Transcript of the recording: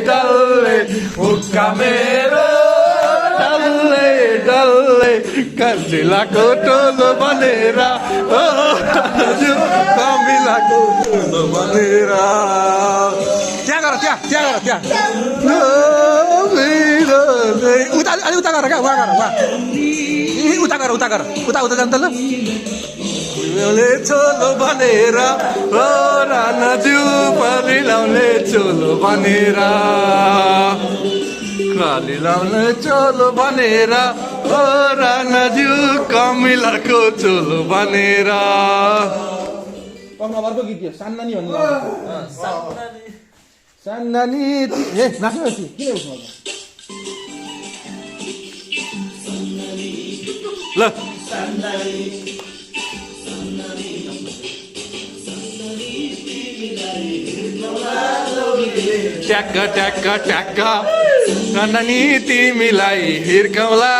डल्ले हुक्का मेरो डल्ले डल्ले कजिलाको टोलो बनेर ओ कमिलाको टोलो बनेर त्यहाँ गर त्यहाँ उता अलि उता गर क्या उता गर उता जान्छ ल लाउने चोलो भनेर ओ राणाज्यू पनि लाउने चोलो भनेर खाली लाउने चोलो भनेर ओ राणाज्यू कमिलाको चोलो भनेर अर्को गीत थियो सान्नानी भन्नु सान्नानी ए नाच्नु किन उठ्नु ल ट्याक्क ट्याक्क ट्याक्क नानी तिमीलाई हिर्काउला